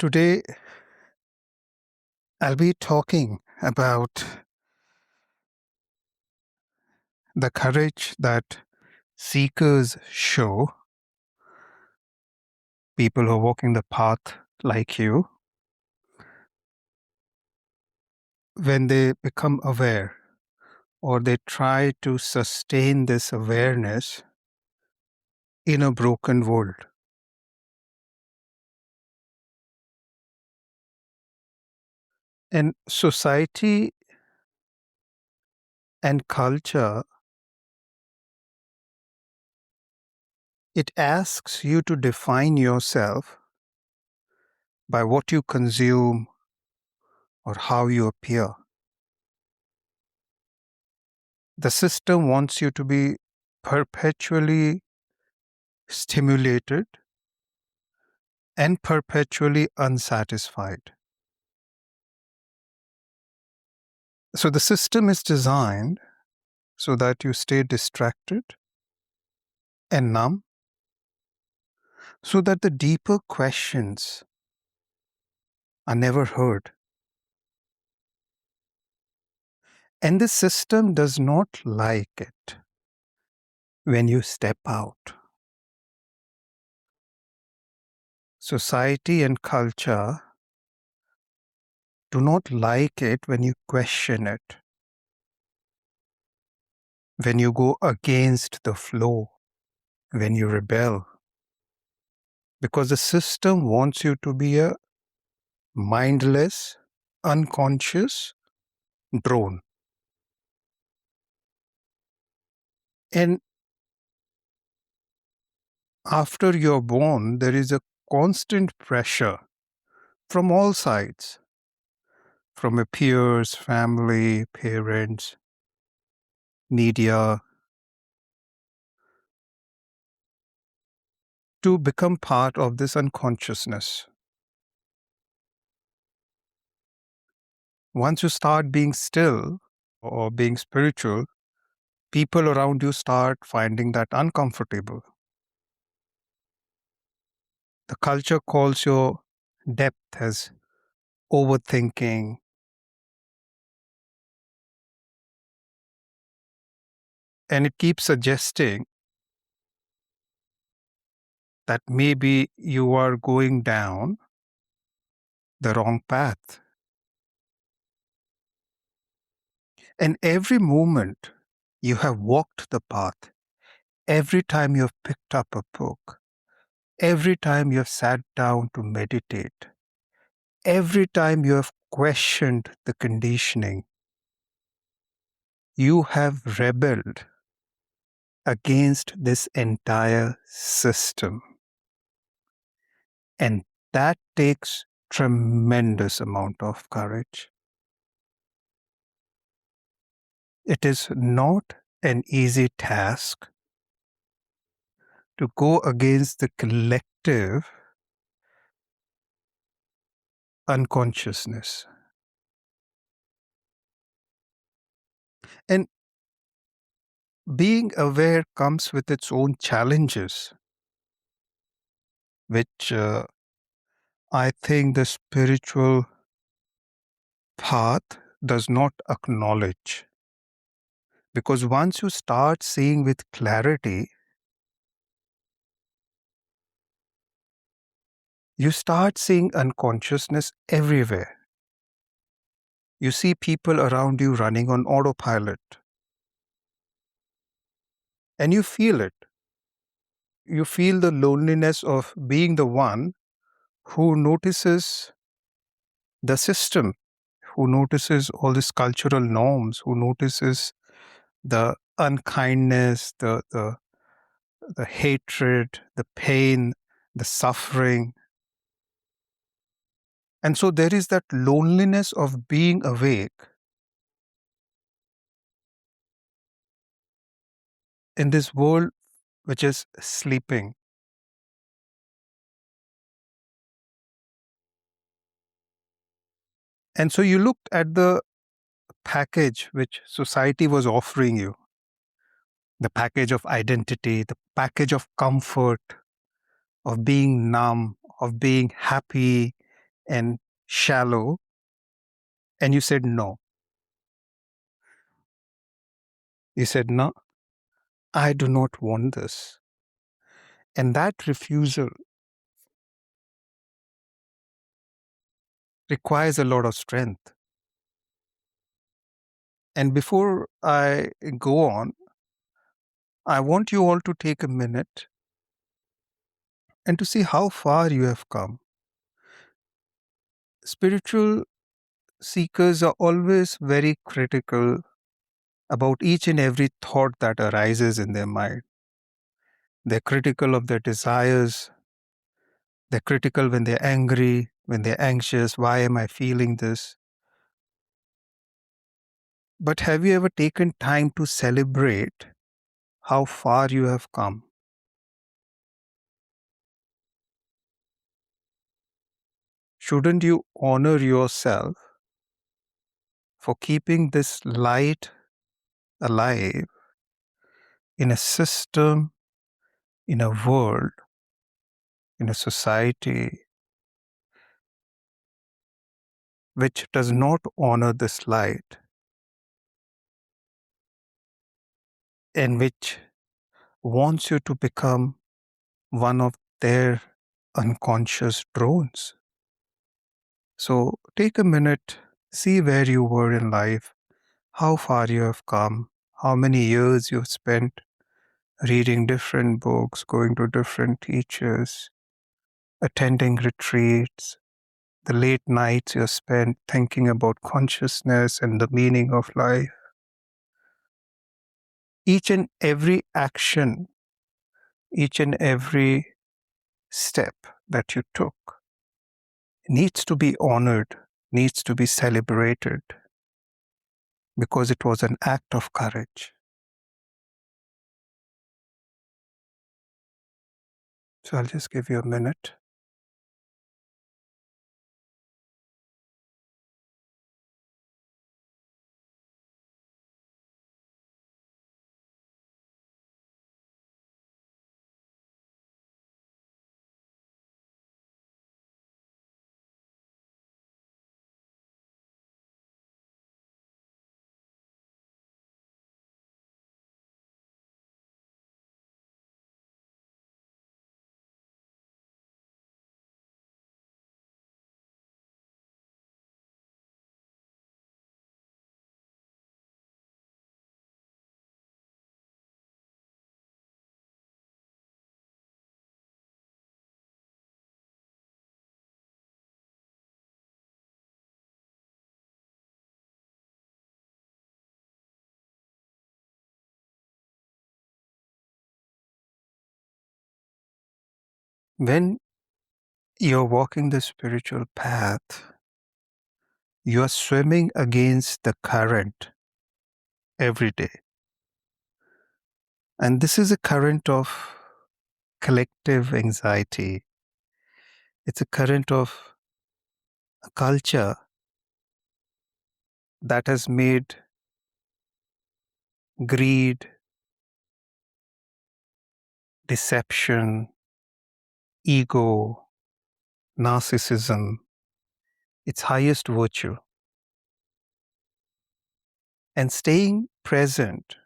Today, I'll be talking about the courage that seekers show, people who are walking the path like you, when they become aware or they try to sustain this awareness in a broken world. And society and culture, it asks you to define yourself by what you consume or how you appear. The system wants you to be perpetually stimulated and perpetually unsatisfied. So the system is designed so that you stay distracted and numb, so that the deeper questions are never heard. And the system does not like it when you step out. Society and culture do not like it when you question it, when you go against the flow, when you rebel. Because the system wants you to be a mindless, unconscious drone. And after you're born, there is a constant pressure from all sides, from your peers, family, parents, media, to become part of this unconsciousness. Once you start being still or being spiritual, people around you start finding that uncomfortable. The culture calls your depth as overthinking. And it keeps suggesting that maybe you are going down the wrong path. And every moment you have walked the path, every time you have picked up a book, every time you have sat down to meditate, every time you have questioned the conditioning, you have rebelled against this entire system. And that takes tremendous amount of courage. It is not an easy task to go against the collective unconsciousness. And being aware comes with its own challenges, which I think the spiritual path does not acknowledge. Because once you start seeing with clarity, you start seeing unconsciousness everywhere. You see people around you running on autopilot, and you feel it. You feel the loneliness of being the one who notices the system, who notices all these cultural norms, who notices the unkindness, the hatred, the pain, the suffering. And so there is that loneliness of being awake in this world which is sleeping. And so you looked at the package which society was offering you, the package of identity, the package of comfort, of being numb, of being happy, and shallow, and you said no. You said, no, I do not want this. And that refusal requires a lot of strength. And before I go on, I want you all to take a minute and to see how far you have come. Spiritual seekers are always very critical about each and every thought that arises in their mind. They're critical of their desires. They're critical when they're angry, when they're anxious. Why am I feeling this? But have you ever taken time to celebrate how far you have come? Shouldn't you honor yourself for keeping this light alive in a system, in a world, in a society which does not honor this light and which wants you to become one of their unconscious drones? So take a minute, see where you were in life, how far you have come, how many years you've spent reading different books, going to different teachers, attending retreats, the late nights you spent thinking about consciousness and the meaning of life. Each and every action, each and every step that you took needs to be honored, needs to be celebrated because it was an act of courage. So I'll just give you a minute. When you're walking the spiritual path, you are swimming against the current every day. And this is a current of collective anxiety. It's a current of a culture that has made greed, deception, ego, narcissism its highest virtue. And staying present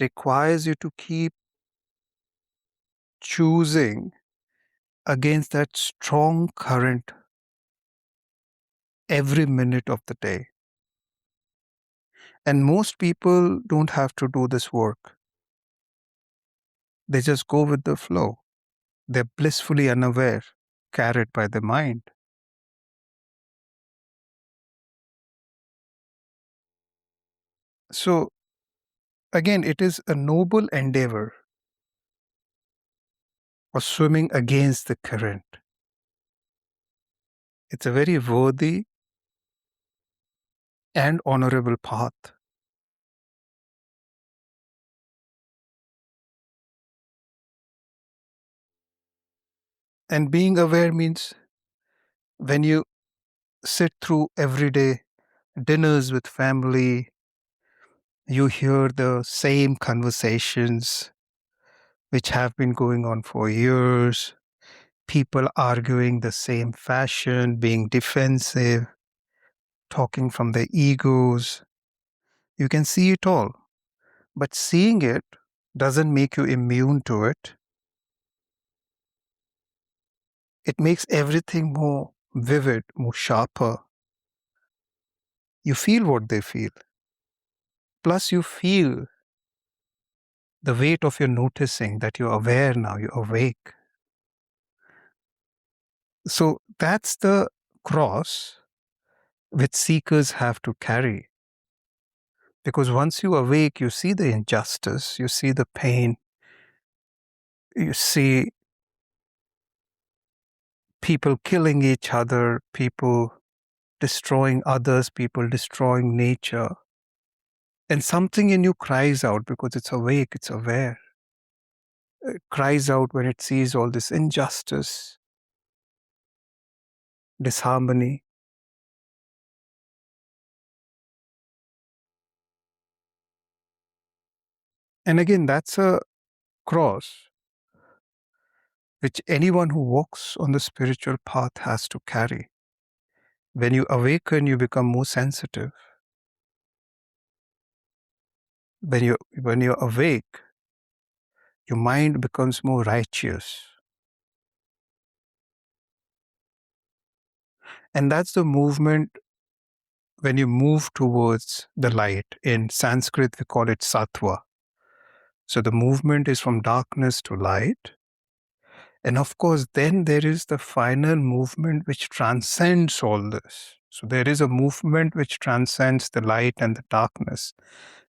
requires you to keep choosing against that strong current every minute of the day. And most people don't have to do this work. They just go with the flow. They're blissfully unaware, carried by the mind. So, again, it is a noble endeavor of swimming against the current. It's a very worthy and honorable path. And being aware means when you sit through everyday dinners with family, you hear the same conversations which have been going on for years. people arguing the same fashion, being defensive, talking from their egos. You can see it all. But seeing it doesn't make you immune to it. It makes everything more vivid, more sharper. You feel what they feel. Plus, you feel the weight of your noticing that you're aware now, you're awake. So that's the cross which seekers have to carry. Because once you awake, you see the injustice, you see the pain, you see people killing each other, people destroying others, people destroying nature. And something in you cries out because it's awake, it's aware. It cries out when it sees all this injustice, disharmony. And again, that's a cross which anyone who walks on the spiritual path has to carry. When you awaken, you become more sensitive. When you're awake, your mind becomes more righteous. And that's the movement when you move towards the light. In Sanskrit, we call it sattva. So the movement is from darkness to light. And of course, then there is the final movement which transcends all this. So there is a movement which transcends the light and the darkness,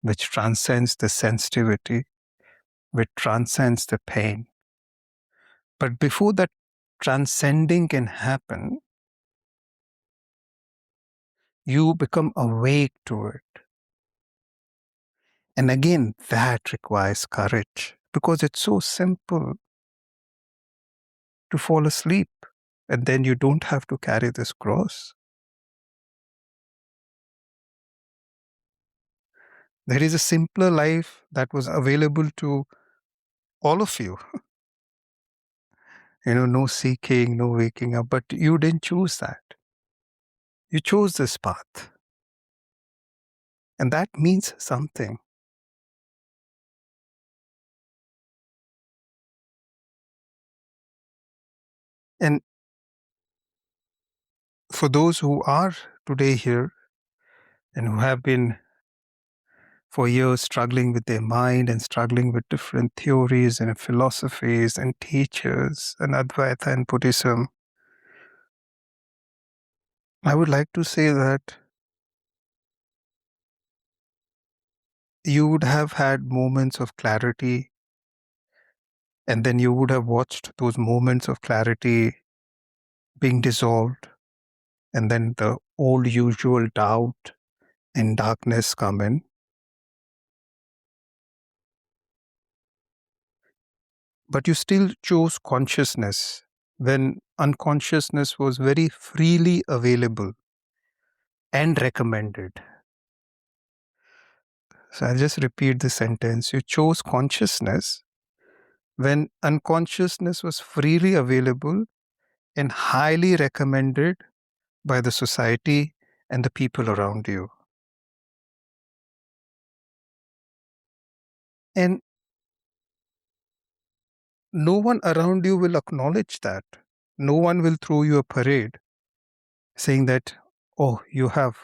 which transcends the sensitivity, which transcends the pain. But before that transcending can happen, you become awake to it. And again, that requires courage because it's so simple to fall asleep and then you don't have to carry this cross. There is a simpler life that was available to all of you. No seeking, no waking up, but you didn't choose that. You chose this path. And that means something. And for those who are today here and who have been for years struggling with their mind and struggling with different theories and philosophies and teachers and Advaita and Buddhism, I would like to say that you would have had moments of clarity, and then you would have watched those moments of clarity being dissolved, and then the old usual doubt and darkness come in. But you still chose consciousness when unconsciousness was very freely available and recommended. So I'll just repeat the sentence. You chose consciousness when unconsciousness was freely available and highly recommended by the society and the people around you. And no one around you will acknowledge that. No one will throw you a parade saying that, oh, you have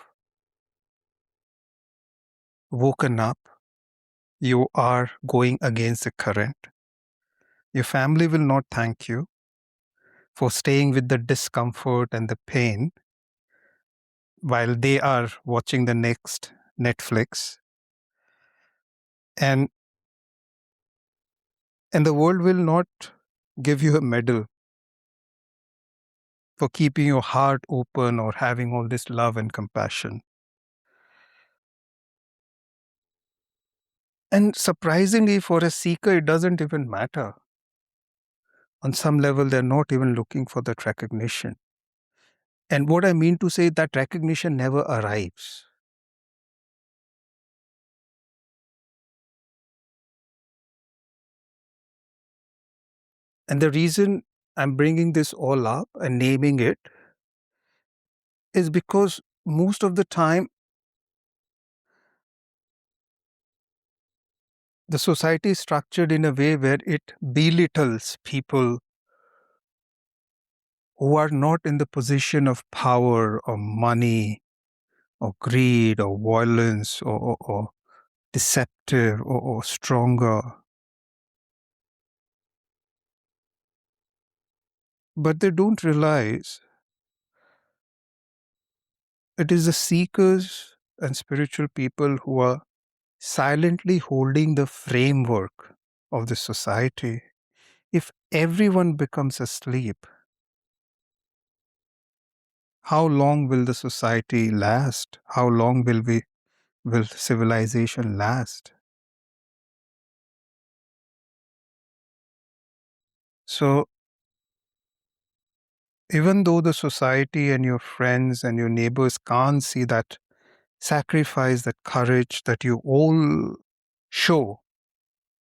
woken up, you are going against the current. Your family will not thank you for staying with the discomfort and the pain while they are watching the next Netflix. And the world will not give you a medal for keeping your heart open or having all this love and compassion. And surprisingly, for a seeker, it doesn't even matter. On some level, they're not even looking for that recognition. And what I mean to say, that recognition never arrives. And the reason I'm bringing this all up and naming it is because most of the time the society is structured in a way where it belittles people who are not in the position of power or money or greed or violence or deceptive or stronger. But they don't realize it is the seekers and spiritual people who are silently holding the framework of the society. If everyone becomes asleep, how long will the society last? How long will civilization last? So even though the society and your friends and your neighbors can't see that sacrifice, that courage that you all show,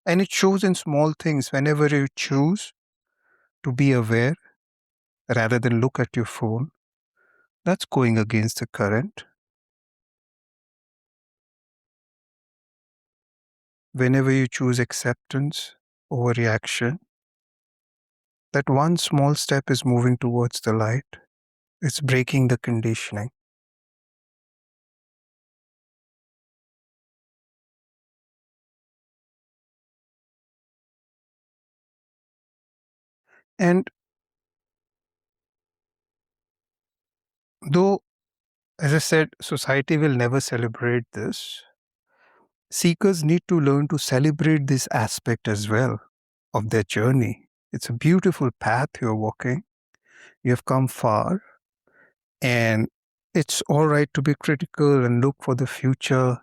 and it shows in small things whenever you choose to be aware rather than look at your phone, that's going against the current. Whenever you choose acceptance over reaction, that one small step is moving towards the light. It's breaking the conditioning. And though, as I said, society will never celebrate this, seekers need to learn to celebrate this aspect as well of their journey. It's a beautiful path you're walking. You have come far, and it's all right to be critical and look for the future,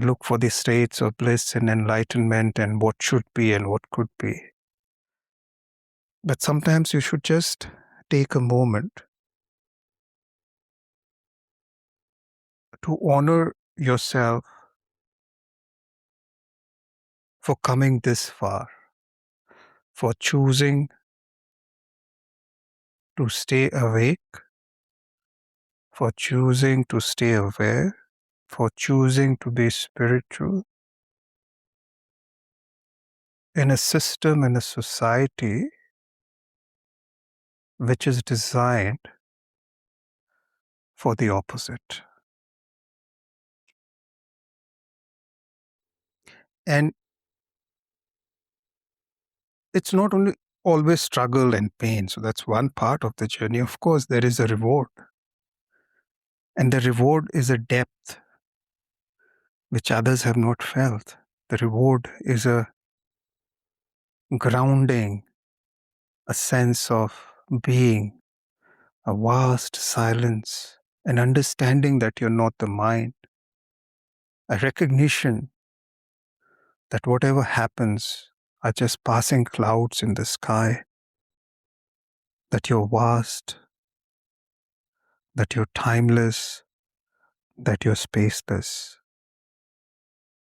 look for the states of bliss and enlightenment and what should be and what could be. But sometimes you should just take a moment to honor yourself for coming this far, for choosing to stay awake, for choosing to stay aware, for choosing to be spiritual in a system, in a society which is designed for the opposite. And it's not only always struggle and pain. So that's one part of the journey. Of course, there is a reward. And the reward is a depth which others have not felt. The reward is a grounding, a sense of being, a vast silence, an understanding that you're not the mind, a recognition that whatever happens are just passing clouds in the sky, that you're vast, that you're timeless, that you're spaceless.